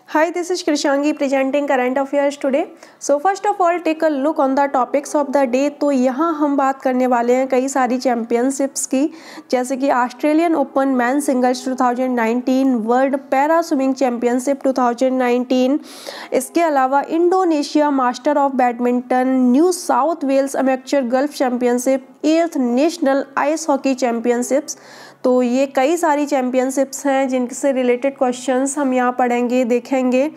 Hi, this is Krishangi presenting current affairs today. So first of all, take a look on the topics of the day. तो यहाँ हम बात करने वाले हैं कई सारी चैम्पियनशिप्स की, जैसे कि Australian Open men singles 2019, world para swimming championship 2019, इसके अलावा Indonesia master of badminton, New South Wales amateur golf championship, 8th national ice hockey championships. तो ये कई सारी चैम्पियनशिप्स हैं जिनसे रिलेटेड क्वेश्चंस हम यहाँ पढ़ेंगे, देखेंगे।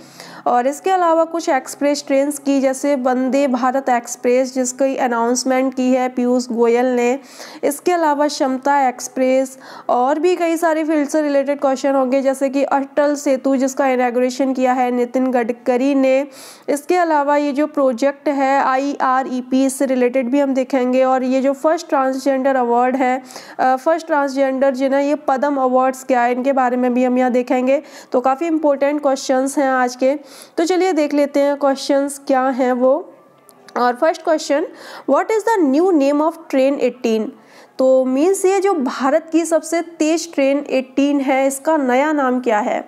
और इसके अलावा कुछ एक्सप्रेस ट्रेन्स की, जैसे वंदे भारत एक्सप्रेस जिसकी अनाउंसमेंट की है पीयूष गोयल ने। इसके अलावा क्षमता एक्सप्रेस और भी कई सारे फील्ड से रिलेटेड क्वेश्चन होंगे, जैसे कि अटल सेतु जिसका इनॉग्रेशन किया है नितिन गडकरी ने। इसके अलावा ये जो प्रोजेक्ट है IREP, इससे रिलेटेड भी हम देखेंगे। और ये जो फर्स्ट ट्रांसजेंडर अवार्ड है, फर्स्ट ट्रांसजेंडर जिन्हें ये पद्म अवार्ड्स क्या है, इनके बारे में भी हम यहाँ देखेंगे। तो काफ़ी इंपॉर्टेंट क्वेश्चंस हैं आज के। तो चलिए देख लेते हैं क्वेश्चंस क्या हैं वो। और first question, what is the new name of train 18? तो मीन्स ये जो भारत की सबसे तेज ट्रेन 18 है, इसका नया नाम क्या है?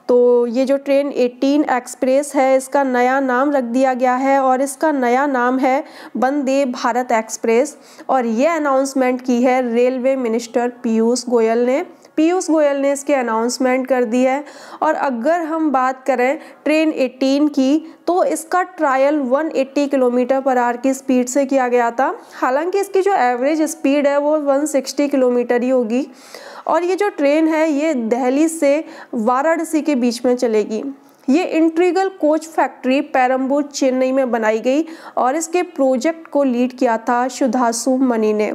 तो ये जो ट्रेन 18 एक्सप्रेस है, इसका नया नाम रख दिया गया है और इसका नया नाम है वंदे भारत एक्सप्रेस। और ये अनाउंसमेंट की है रेलवे मिनिस्टर पीयूष गोयल ने। पीयूष गोयल ने इसके अनाउंसमेंट कर दी है। और अगर हम बात करें ट्रेन 18 की, तो इसका ट्रायल 180 किलोमीटर/आवर की स्पीड से किया गया था। हालांकि इसकी जो एवरेज स्पीड है वो 160 किलोमीटर ही होगी। और ये जो ट्रेन है ये दिल्ली से वाराणसी के बीच में चलेगी। ये integral coach factory Perambur Chennai में बनाई गई और इसके प्रोजेक्ट को लीड किया था सुधांशु मणि ने।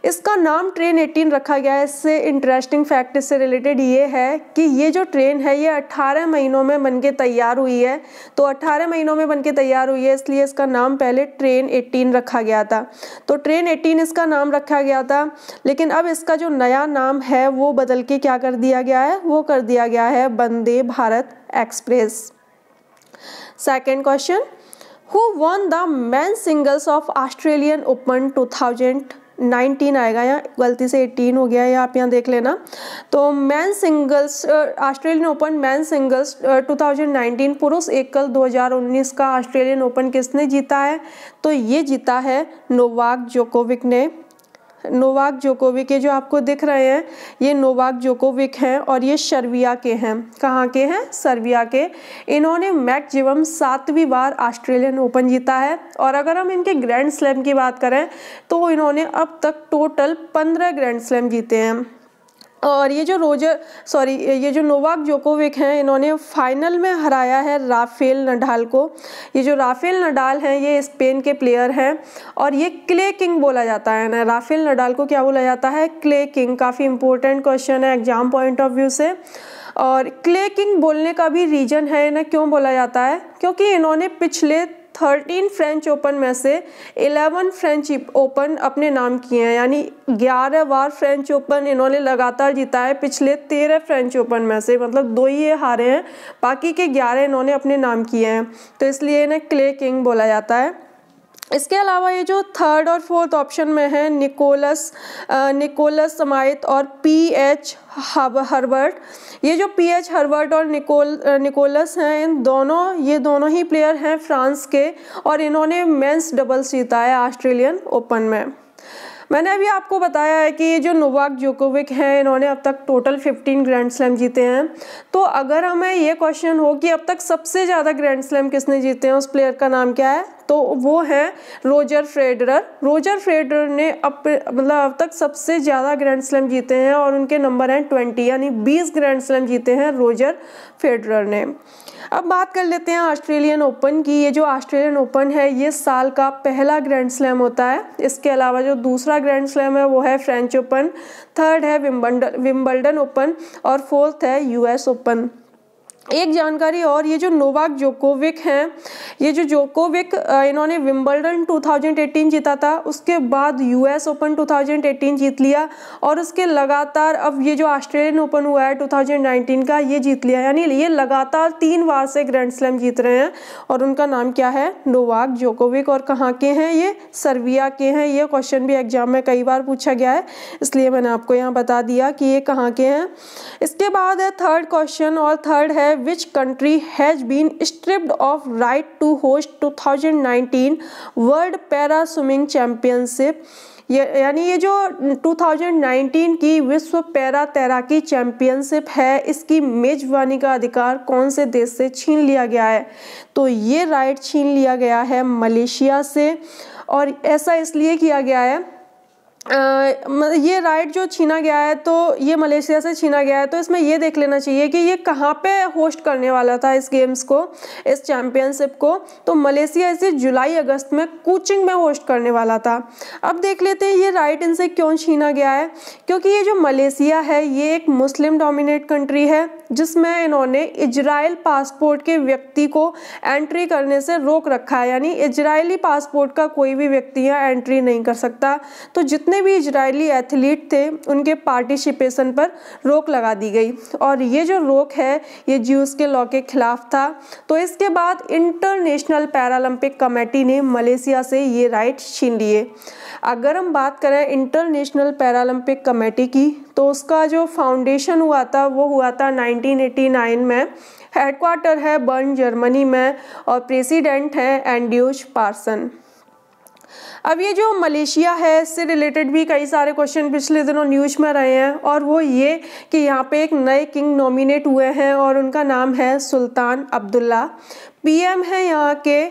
इसका नाम ट्रेन 18 रखा गया है। इससे इंटरेस्टिंग फैक्ट इससे रिलेटेड ये है कि ये जो ट्रेन है ये 18 महीनों में बनके तैयार हुई है। तो 18 महीनों में बनके तैयार हुई है, इसलिए इसका नाम पहले ट्रेन 18 रखा गया था। तो ट्रेन 18 इसका नाम रखा गया था, लेकिन अब इसका जो नया नाम है वो बदल के क्या कर दिया गया है, वो कर दिया गया है Vande Bharat express. Second question, who won the men singles of Australian open 2019 आएगा, यहाँ गलती से 18 हो गया है, आप यहाँ देख लेना। तो man singles Australian Open men singles 2019 पुरुष एकल 2019 का ऑस्ट्रेलियन ओपन किसने जीता है? तो ये जीता है नोवाक जोकोविक ने। नोवाक जोकोविक, ये जो आपको दिख रहे हैं ये नोवाक जोकोविक हैं और ये सर्बिया के हैं। कहाँ के हैं? सर्बिया के। इन्होंने मैक्सिमम 7वीं बार ऑस्ट्रेलियन ओपन जीता है। और अगर हम इनके ग्रैंड स्लैम की बात करें तो इन्होंने अब तक टोटल 15 ग्रैंड स्लैम जीते हैं। और ये जो नोवाक जोकोविक हैं, इन्होंने फाइनल में हराया है राफेल नडाल को। ये जो राफेल नडाल हैं ये स्पेन के प्लेयर हैं और ये क्ले किंग बोला जाता है ना। राफेल नडाल को क्या बोला जाता है? Clay king. काफ़ी इंपॉर्टेंट क्वेश्चन है एग्जाम पॉइंट ऑफ व्यू से। और क्ले किंग बोलने का भी रीजन है इन्हें क्यों बोला जाता है, क्योंकि इन्होंने पिछले 13 फ्रेंच ओपन में से 11 फ्रेंच ओपन अपने नाम किए हैं। यानी 11 बार फ्रेंच ओपन इन्होंने लगातार जीता है पिछले 13 फ्रेंच ओपन में से, मतलब 2 ही ये हारे हैं, बाकी के 11 इन्होंने अपने नाम किए हैं। तो इसलिए इन्हें क्ले किंग बोला जाता है। इसके अलावा ये जो थर्ड और फोर्थ ऑप्शन में है निकोलस समाइट और PH हर्बर्ट। ये जो PH हर्बर्ट और निकोलस हैं, ये दोनों ही प्लेयर हैं फ्रांस के और इन्होंने मेंस डबल्स जीता है ऑस्ट्रेलियन ओपन में। मैंने अभी आपको बताया है कि ये जो नोवाक जोकोविक हैं इन्होंने अब तक टोटल 15 ग्रैंड स्लैम जीते हैं। तो अगर हमें ये क्वेश्चन हो कि अब तक सबसे ज़्यादा ग्रैंड स्लैम किसने जीते हैं, उस प्लेयर का नाम क्या है, तो वो है रोजर फेडरर। रोजर फेडरर ने अब तक सबसे ज़्यादा ग्रैंड स्लैम जीते हैं और उनके नंबर हैं 20, यानी 20 ग्रैंड स्लैम जीते हैं रोजर फेडरर ने। अब बात कर लेते हैं ऑस्ट्रेलियन ओपन की। ये जो ऑस्ट्रेलियन ओपन है ये साल का पहला ग्रैंड स्लैम होता है। इसके अलावा जो दूसरा ग्रैंड स्लैम है वो है फ्रेंच ओपन, थर्ड है विंबलडन ओपन और फोर्थ है US ओपन। एक जानकारी और, ये जो नोवाक जोकोविक हैं, ये जो जोकोविक इन्होंने विंबलडन 2018 जीता था, उसके बाद US ओपन 2018 जीत लिया और उसके लगातार अब ये जो ऑस्ट्रेलियन ओपन हुआ है 2019 का ये जीत लिया। यानी ये लगातार 3 बार से ग्रैंड स्लैम जीत रहे हैं और उनका नाम क्या है? Novak Djokovic. और कहाँ के हैं ये? सर्बिया के हैं। ये क्वेश्चन भी एग्जाम में कई बार पूछा गया है, इसलिए मैंने आपको यहाँ बता दिया कि ये कहाँ के हैं। इसके बाद है थर्ड क्वेश्चन और थर्ड है which country has been stripped of right to host 2019 world para swimming championship. यानी ये जो 2019 की विश्व पैरा तैराकी चैंपियनशिप है, इसकी मेजबानी का अधिकार कौन से देश से छीन लिया गया है? तो ये राइट छीन लिया गया है मलेशिया से। और ऐसा इसलिए किया गया है, ये राइट जो छीना गया है तो ये मलेशिया से छीना गया है, तो इसमें ये देख लेना चाहिए कि ये कहाँ पे होस्ट करने वाला था इस गेम्स को, इस चैम्पियनशिप को। तो मलेशिया इसे जुलाई अगस्त में कुचिंग में होस्ट करने वाला था। अब देख लेते हैं ये राइट इनसे क्यों छीना गया है। क्योंकि ये जो मलेशिया है ये एक मुस्लिम डोमिनेट कंट्री है, जिसमें इन्होंने इजराइल पासपोर्ट के व्यक्ति को एंट्री करने से रोक रखा है। यानी इजरायली पासपोर्ट का कोई भी व्यक्ति यहाँ एंट्री नहीं कर सकता। तो जितने भी इजरायली एथलीट थे उनके पार्टिसिपेशन पर रोक लगा दी गई, और ये जो रोक है ये ज्यूस के लॉ के खिलाफ था। तो इसके बाद इंटरनेशनल पैरालंपिक कमेटी ने मलेशिया से ये राइट छीन लिए। अगर हम बात करें इंटरनेशनल पैरालंपिक कमेटी की, तो उसका जो फाउंडेशन हुआ था वो हुआ था 1989 में। हेडक्वार्टर है बर्न जर्मनी में, और प्रेसिडेंट है एंड्रूज पार्सन। अब ये जो मलेशिया है इससे रिलेटेड भी कई सारे क्वेश्चन पिछले दिनों न्यूज़ में रहे हैं, और वो ये कि यहाँ पे एक नए किंग नॉमिनेट हुए हैं और उनका नाम है सुल्तान अब्दुल्ला। पीएम है यहाँ के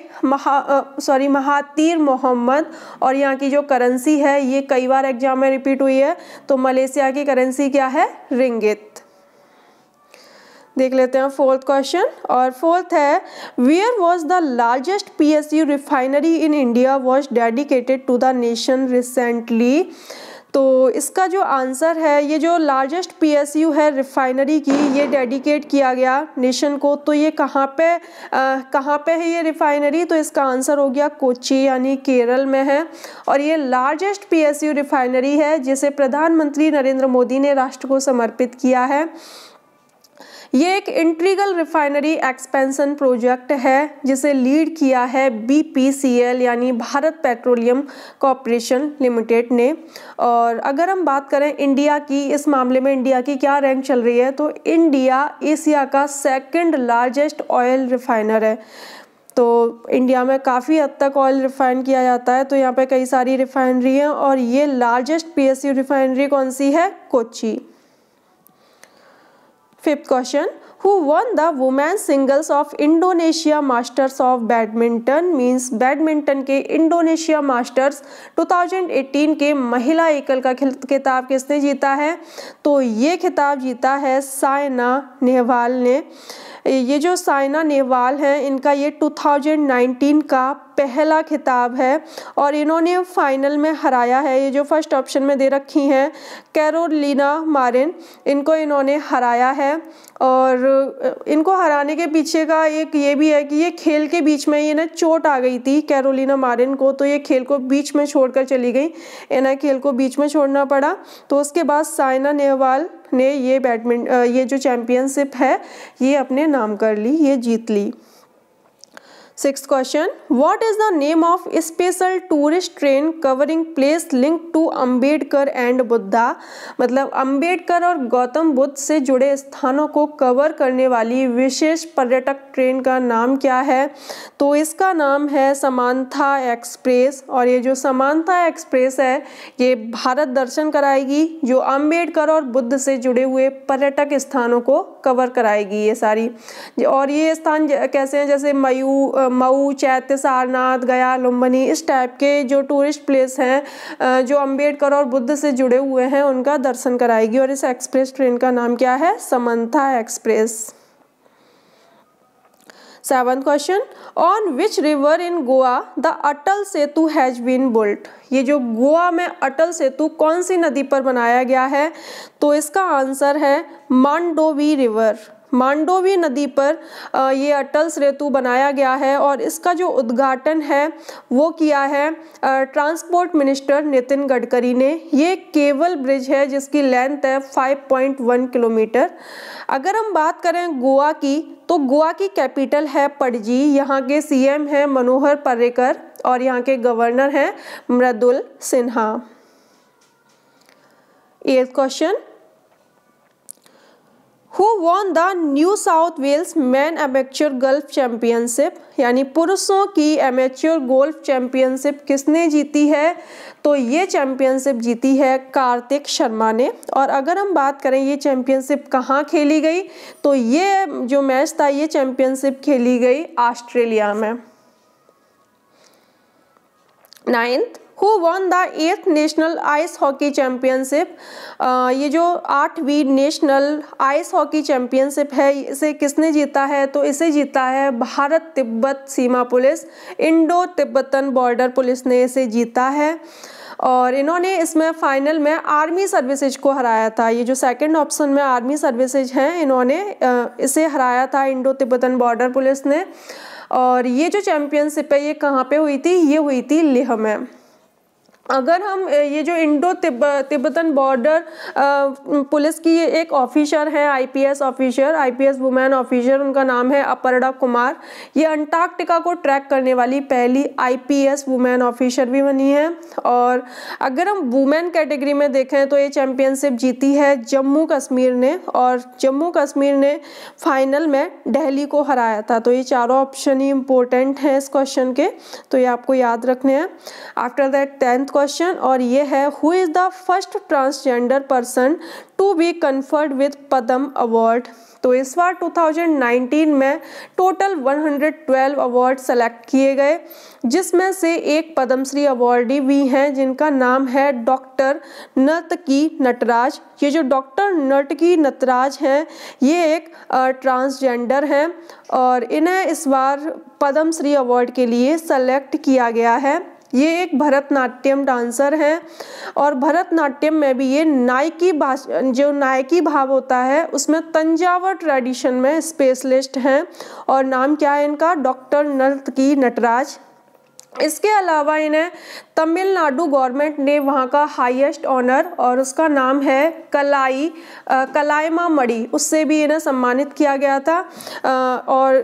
महातीर मोहम्मद, और यहाँ की जो करेंसी है ये कई बार एग्जाम में रिपीट हुई है। तो मलेशिया की करेंसी क्या है? रिंगित। देख लेते हैं फोर्थ क्वेश्चन, और फोर्थ है where was the largest PSU refinery in India was dedicated to the nation recently. तो इसका जो आंसर है, ये जो लार्जेस्ट PSU है रिफाइनरी की, ये डेडिकेट किया गया नेशन को। तो ये कहाँ पे है ये रिफाइनरी? तो इसका आंसर हो गया कोच्चि, यानी केरल में है। और ये लार्जेस्ट PSU रिफाइनरी है जिसे प्रधानमंत्री नरेंद्र मोदी ने राष्ट्र को समर्पित किया है। ये एक इंटीग्रल रिफाइनरी एक्सपेंशन प्रोजेक्ट है जिसे लीड किया है BPCL यानी भारत पेट्रोलियम कॉरपोरेशन लिमिटेड ने। और अगर हम बात करें इंडिया की, इस मामले में इंडिया की क्या रैंक चल रही है, तो इंडिया एशिया का सेकंड लार्जेस्ट ऑयल रिफाइनर है। तो इंडिया में काफ़ी हद तक ऑयल रिफाइन किया जाता है, तो यहाँ पे कई सारी रिफाइनरी हैं, और ये लार्जेस्ट PSU रिफाइनरी कौन सी है? Kochi. Fifth question, who won the women's singles of Indonesia Masters of Badminton, means badminton के इंडोनेशिया मास्टर्स 2018 के महिला एकल का खिताब किसने जीता है? तो ये खिताब जीता है साइना नेहवाल ने। ये जो साइना नेहवाल हैं इनका ये 2019 का पहला खिताब है, और इन्होंने फाइनल में हराया है, ये जो फर्स्ट ऑप्शन में दे रखी हैं कैरोलिना मारिन, इनको इन्होंने हराया है। और इनको हराने के पीछे का एक ये भी है कि ये खेल के बीच में इन्हें चोट आ गई थी कैरोलिना मारिन को, तो ये खेल को बीच में छोड़कर चली गई, इन्हें खेल को बीच में छोड़ना पड़ा। तो उसके बाद साइना नेहवाल ने ये जो चैम्पियनशिप है ये अपने नाम कर ली, ये जीत ली। Sixth question, what is the name of special tourist train covering place link to Ambedkar and Buddha? मतलब अंबेडकर और गौतम बुद्ध से जुड़े स्थानों को कवर करने वाली विशेष पर्यटक ट्रेन का नाम क्या है? तो इसका नाम है समांथा एक्सप्रेस। और ये जो समांथा एक्सप्रेस है ये भारत दर्शन कराएगी, जो अंबेडकर और बुद्ध से जुड़े हुए पर्यटक स्थानों को कवर कराएगी ये सारी। और ये स्थान कैसे हैं? जैसे मऊ, चैत्य, सारनाथ, गया, लुम्बिनी, इस टाइप के जो टूरिस्ट प्लेस हैं जो अंबेडकर और बुद्ध से जुड़े हुए हैं उनका दर्शन कराएगी। और इस एक्सप्रेस ट्रेन का नाम क्या है? समंथा express. Seventh question, on which river in Goa the Atal Setu has been built? ये जो गोवा में अटल सेतु कौन सी नदी पर बनाया गया है? तो इसका आंसर है मांडोवी रिवर। मांडोवी नदी पर ये अटल सेतु बनाया गया है, और इसका जो उद्घाटन है वो किया है ट्रांसपोर्ट मिनिस्टर नितिन गडकरी ने। ये केबल ब्रिज है जिसकी लेंथ है 5.1 किलोमीटर। अगर हम बात करें गोवा की, तो गोवा की कैपिटल है पणजी, यहाँ के CM हैं मनोहर पर्रिकर, और यहाँ के गवर्नर हैं Mridul Sinha. Eighth question, who won the New South Wales man amateur golf championship, यानी पुरुषों की एमेच्योर गोल्फ चैंपियनशिप किसने जीती है? तो ये चैंपियनशिप जीती है कार्तिक शर्मा ने। और अगर हम बात करें ये चैंपियनशिप कहाँ खेली गई, तो ये जो मैच था ये चैंपियनशिप खेली गई ऑस्ट्रेलिया में। 9th, who won the 8th national ice hockey championship, ये जो 8वीं नेशनल आइस हॉकी चैंपियनशिप है इसे किसने जीता है? तो इसे जीता है Bharat Tibbat Seema police, Indo Tibetan border police ने इसे जीता है। और इन्होंने इसमें फाइनल में आर्मी सर्विसेज को हराया था। ये जो सेकंड ऑप्शन में आर्मी सर्विसेज हैं इन्होंने इसे हराया था इंडो तिब्बतन बॉर्डर पुलिस ने। और ये जो चैंपियनशिप है ये कहाँ पे हुई थी? ये हुई थी लेह में। अगर हम ये जो इंडो तिब्बतन बॉर्डर पुलिस की एक ऑफिसर हैं, IPS officer, IPS women officer, उनका नाम है अपर्णा कुमार। ये अंटार्कटिका को ट्रैक करने वाली पहली आईपीएस वुमेन ऑफिसर भी बनी है। और अगर हम वुमेन कैटेगरी में देखें तो ये चैंपियनशिप जीती है जम्मू कश्मीर ने, और जम्मू कश्मीर ने फाइनल में दिल्ली को हराया था। तो ये चारों ऑप्शन ही इम्पोर्टेंट हैं इस क्वेश्चन के, तो ये आपको याद रखने हैं। आफ्टर दैट 10th क्वेश्चन, और ये है who is the first transgender person to be conferred with Padma award. तो इस बार 2019 में टोटल 112 अवार्ड सेलेक्ट किए गए, जिसमें से एक पद्मश्री अवार्डी भी हैं जिनका नाम है डॉक्टर नर्तकी नटराज। ये जो डॉक्टर नर्तकी नटराज हैं ये एक ट्रांसजेंडर हैं और इन्हें इस बार पद्मश्री अवार्ड के लिए सेलेक्ट किया गया है। ये एक भरतनाट्यम डांसर हैं और भरतनाट्यम में भी ये नायकी भाव होता है उसमें तंजावर ट्रेडिशन में स्पेशलिस्ट हैं। और नाम क्या है इनका? डॉक्टर नर्तकी नटराज। इसके अलावा इन्हें तमिलनाडु गवर्नमेंट ने वहाँ का हाईएस्ट ऑनर और उसका नाम है कलाइमामणि, उससे भी इन्हें सम्मानित किया गया था। और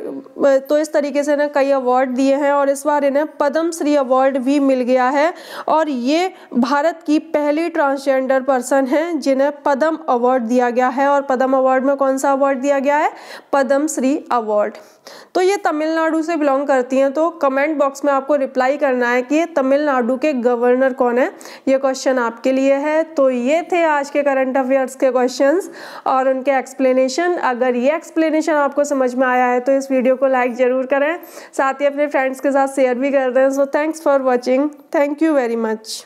तो इस तरीके से इन्हें कई अवार्ड दिए हैं और इस बार इन्हें पद्मश्री अवार्ड भी मिल गया है। और ये भारत की पहली ट्रांसजेंडर पर्सन हैं जिन्हें पद्म अवार्ड दिया गया है। और पद्म अवार्ड में कौन सा अवार्ड दिया गया है? पद्मश्री अवार्ड। तो ये तमिलनाडु से बिलोंग करती हैं। तो कमेंट बॉक्स में आपको रिप्लाई करना है कि ये तमिलनाडु के गवर्नर कौन है। ये क्वेश्चन आपके लिए है। तो ये थे आज के करंट अफेयर्स के क्वेश्चंस और उनके एक्सप्लेनेशन। अगर ये एक्सप्लेनेशन आपको समझ में आया है तो इस वीडियो को लाइक ज़रूर करें, साथ ही अपने फ्रेंड्स के साथ शेयर भी कर दें। So thanks for watching. Thank you very much.